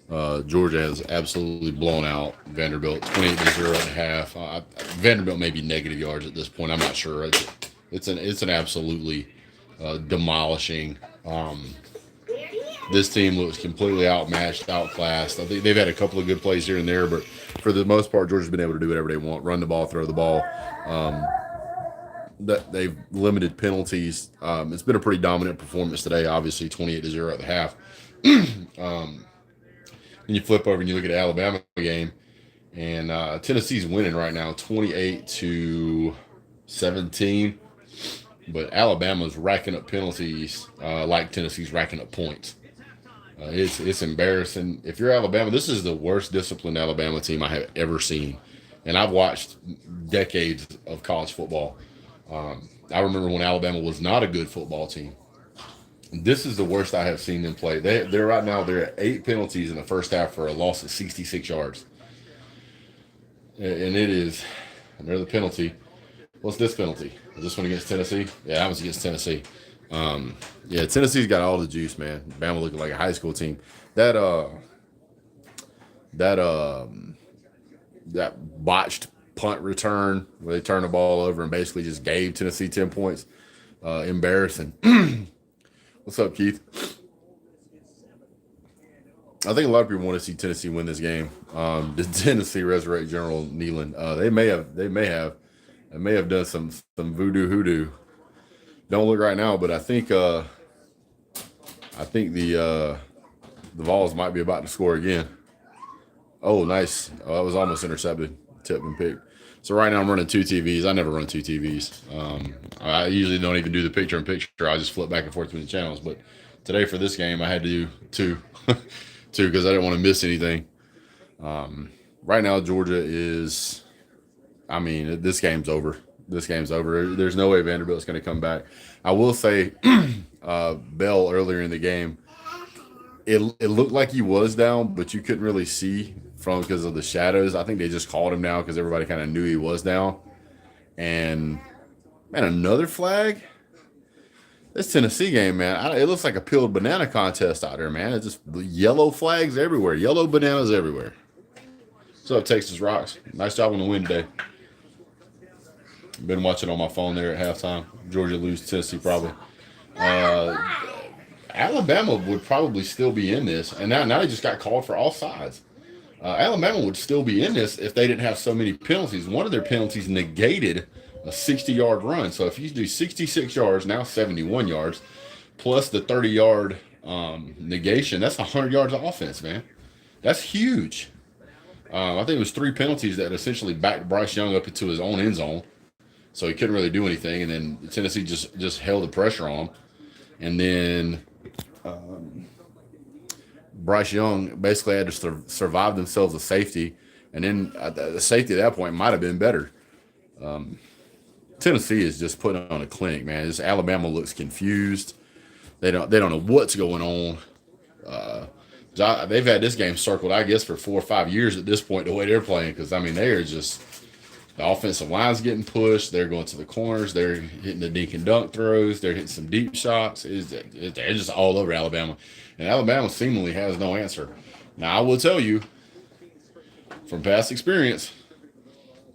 Georgia has absolutely blown out Vanderbilt, 28-0 at half. Vanderbilt may be negative yards at this point. I'm not sure. It's an absolutely demolishing. This team looks completely outmatched, outclassed. I think they've had a couple of good plays here and there, but for the most part, Georgia's been able to do whatever they want: run the ball, throw the ball. That they've limited penalties. It's been a pretty dominant performance today. Obviously, 28-0 at the half. And you flip over and you look at the Alabama game, and Tennessee's winning right now, 28-17. But Alabama's racking up penalties like Tennessee's racking up points. It's embarrassing. If you're Alabama, this is the worst disciplined Alabama team I have ever seen, and I've watched decades of college football. I remember when Alabama was not a good football team. This is the worst I have seen them play. They're right now. They're at 8 penalties in the first half for a loss of 66 yards, and it is another penalty. What's this penalty? Is this one against Tennessee? Yeah, that was against Tennessee. Yeah, Tennessee's got all the juice, man. Bama looking like a high school team. That that that botched punt return where they turned the ball over and basically just gave Tennessee 10 points. Embarrassing. What's up, Keith? I think a lot of people want to see Tennessee win this game. Did Tennessee resurrect General Nealon? They may have done some voodoo hoodoo. Don't look right now, but I think the Vols might be about to score again. Oh, nice. Oh, that was almost intercepted. Tip and pick. So right now I'm running two TVs. I never run two TVs. I usually don't even do the picture in picture. I just flip back and forth between the channels. But today for this game, I had to do two, two because I didn't want to miss anything. Right now, Georgia is. I mean, this game's over. This game's over. There's no way Vanderbilt's going to come back. I will say, Bell earlier in the game, it looked like he was down, but you couldn't really see from because of the shadows. I think they just called him down because everybody kind of knew he was down. And man, another flag. This Tennessee game, man, it looks like a peeled banana contest out there, man. It's just yellow flags everywhere, yellow bananas everywhere. What's up, Texas Rocks? Nice job on the win today. Been watching on my phone there at halftime. Georgia lose Tennessee probably. Uh, Alabama would probably still be in this, and now they just got called for all sides. Alabama would still be in this if they didn't have so many penalties. One of their penalties negated a 60-yard run. So if you do 66 yards, now 71 yards, plus the 30-yard negation, that's 100 yards of offense, man. That's huge. I think it was 3 penalties that essentially backed Bryce Young up into his own end zone, so he couldn't really do anything. And then Tennessee just held the pressure on him. And then Bryce Young basically had to survive themselves a safety, and then the safety at that point might have been better. Tennessee is just putting on a clinic, man. This Alabama looks confused. They don't know what's going on. They've had this game circled, I guess, for 4 or 5 years at this point. The way they're playing, because I mean, they are just the offensive line's getting pushed. They're going to the corners. They're hitting the dink and dunk throws. They're hitting some deep shots. They're just all over Alabama, and Alabama seemingly has no answer. Now, I will tell you from past experience,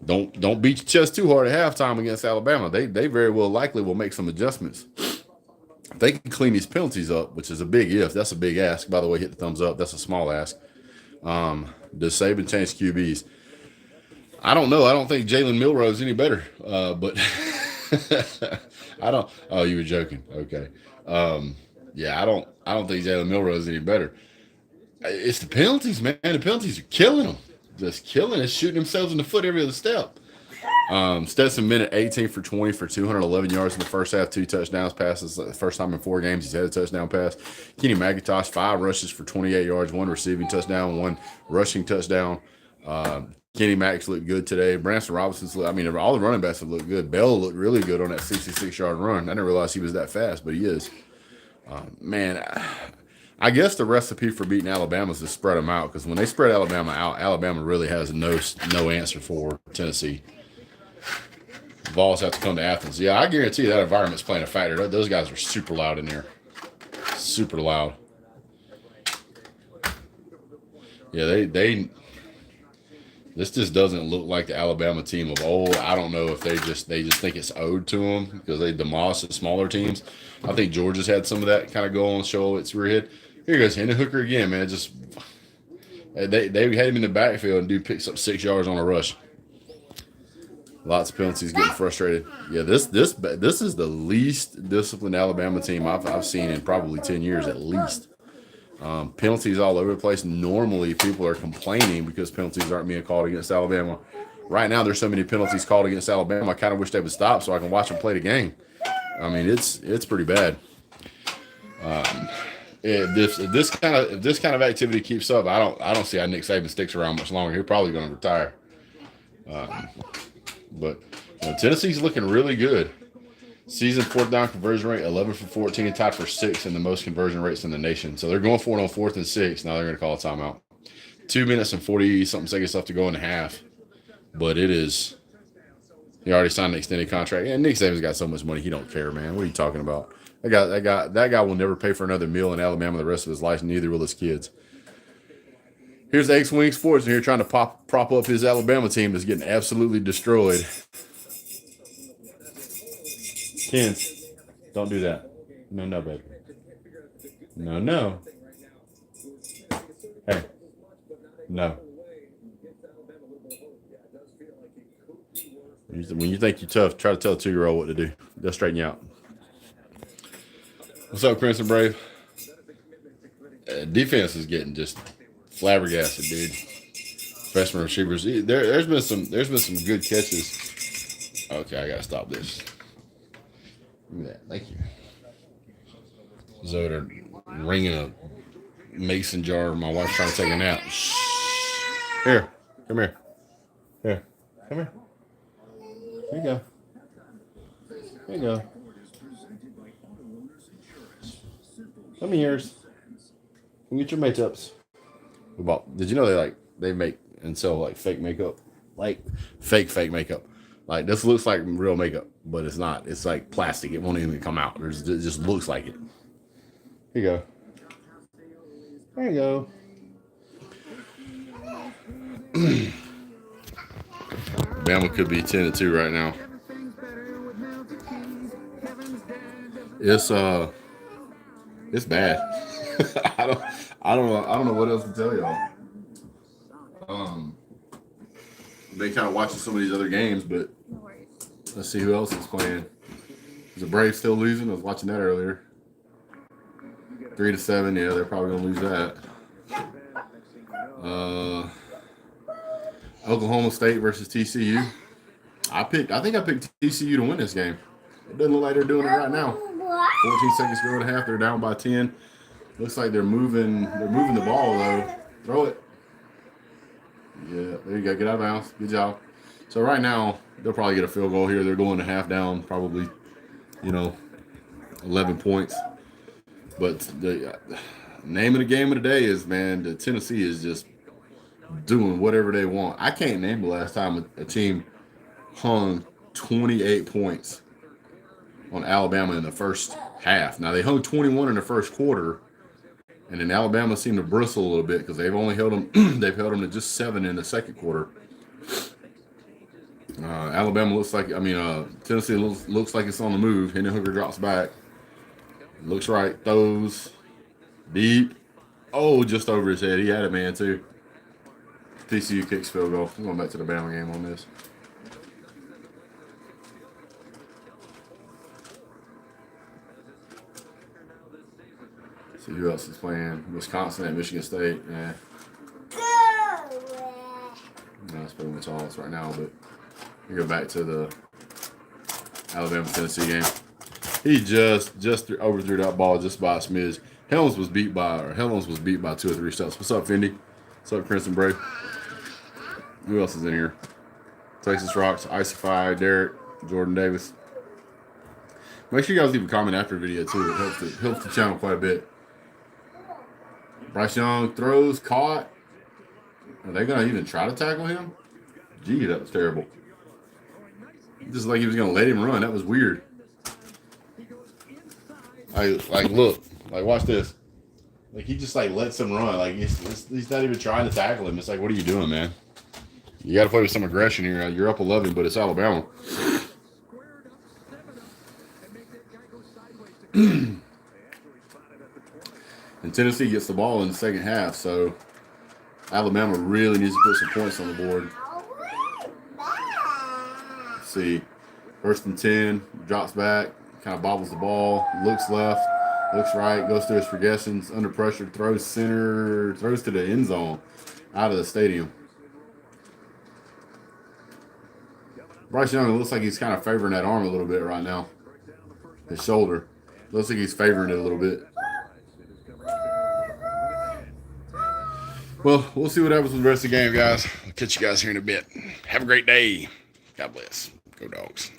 don't beat your chest too hard at halftime against Alabama. They very well likely will make some adjustments. If they can clean these penalties up, which is a big if. That's a big ask. By the way, hit the thumbs up. That's a small ask. Does Saban change QBs? I don't know. I don't think Jalen Milroe is any better. But I don't. Oh, you were joking. Okay. Yeah, I don't think Jalen Milroe is any better. It's the penalties, man. The penalties are killing them. Just killing it, shooting themselves in the foot every other step. Stetson Bennett, 18 for 20 for 211 yards in the first half, 2 touchdowns passes. The first time in 4 games he's had a touchdown pass. Kenny McIntosh, 5 rushes for 28 yards, 1 receiving touchdown, 1 rushing touchdown. Kenny Max looked good today. Branson Robinson's, all the running backs have looked good. Bell looked really good on that 66-yard run. I didn't realize he was that fast, but he is. Man, I guess the recipe for beating Alabama is to spread them out, because when they spread Alabama out, Alabama really has no answer for Tennessee. Vols have to come to Athens. Yeah, I guarantee that environment's playing a factor. Those guys are super loud in there. Super loud. Yeah, this just doesn't look like the Alabama team of old. I don't know if they just think it's owed to them because they demolished the smaller teams. I think Georgia's had some of that kind of go on, show its rear head. Here goes Hendon Hooker again, man. Just they had him in the backfield and dude picks up 6 yards on a rush. Lots of penalties, getting frustrated. Yeah, this is the least disciplined Alabama team I've seen in probably 10 years at least. Penalties all over the place. Normally, people are complaining because penalties aren't being called against Alabama. Right now, there's so many penalties called against Alabama. I kind of wish they would stop so I can watch them play the game. I mean, it's pretty bad. If this kind of activity keeps up, I don't see how Nick Saban sticks around much longer. He's probably going to retire. But Tennessee's looking really good. Season 4th down conversion rate, 11 for 14, tied for 6th in the most conversion rates in the nation. So they're going for it on 4th and 6. Now they're going to call a timeout. 2 minutes and 40-something seconds left to go in the half. But it is – he already signed an extended contract. And Nick Saban's got so much money, he don't care, man. What are you talking about? That guy will never pay for another meal in Alabama the rest of his life, and neither will his kids. Here's the X-Wing Sports here trying to prop up his Alabama team that's getting absolutely destroyed. Ken, don't do that. No, baby. No. Hey, no. When you think you're tough, try to tell a 2-year-old what to do. They'll straighten you out. What's up, Crimson Brave? Defense is getting just flabbergasted, dude. Freshman receivers. There's been some good catches. Okay, I gotta stop this. Look at that. Thank you. Zoder ringing a mason jar. My wife's trying to take a nap. Here. Come here. Here. Come here. Here you go. Here you go. Come here. Come get your makeups. Did you know they make and sell like fake makeup? Like fake makeup. Like this looks like real makeup, but it's not. It's like plastic. It won't even come out. It just looks like it. Here you go. There you go. Bama could be 10-2 right now. It's bad. I don't know what else to tell y'all. Been kind of watching some of these other games, but let's see who else is playing. Is the Braves still losing? I was watching that earlier. 3-7. Yeah, they're probably gonna lose that. Oklahoma State versus TCU. I think I picked TCU to win this game. It doesn't look like they're doing it right now. 14 seconds to go in half. They're down by 10. Looks like they're moving the ball though. Throw it. Yeah, there you go. Get out of bounds. Good job. So right now they'll probably get a field goal here. They're going to half down, probably, 11 points. But the name of the game of the day is, man, the Tennessee is just doing whatever they want. I can't name the last time a team hung 28 points on Alabama in the first half. Now they hung 21 in the first quarter, and then Alabama seemed to bristle a little bit because they've only held them. They've held them to just 7 in the second quarter. Alabama looks like. Tennessee looks like it's on the move. Hendon Hooker drops back. Looks right. Throws deep. Oh, just over his head. He had a man too. TCU kicks field goal. I'm going back to the Bama game on this. See who else is playing. Wisconsin at Michigan State. Yeah. That's pretty much all it's right now. But we go back to the Alabama-Tennessee game. He just overthrew that ball just by a smidge. Helms was beat by 2 or 3 steps. What's up, Vandy? What's up, Crimson Brave? Who else is in here? Texas Rocks, Icify, Derek, Jordan Davis. Make sure you guys leave a comment after the video too. It helps the channel quite a bit. Bryce Young throws, caught. Are they gonna even try to tackle him? Gee, that was terrible. Just like he was gonna let him run. That was weird. Look, watch this. Like, he just, like, lets him run. Like, he's not even trying to tackle him. It's like, what are you doing, man? You got to play with some aggression here. You're up 11, but it's Alabama. And Tennessee gets the ball in the second half, so Alabama really needs to put some points on the board. Let's see. 1st and 10, drops back, kind of bobbles the ball, looks left, looks right, goes through his progressions, under pressure, throws center, throws to the end zone, out of the stadium. Bryce Young, it looks like he's kind of favoring that arm a little bit right now. His shoulder. Looks like he's favoring it a little bit. Well, we'll see what happens with the rest of the game, guys. I'll catch you guys here in a bit. Have a great day. God bless. Go Dogs.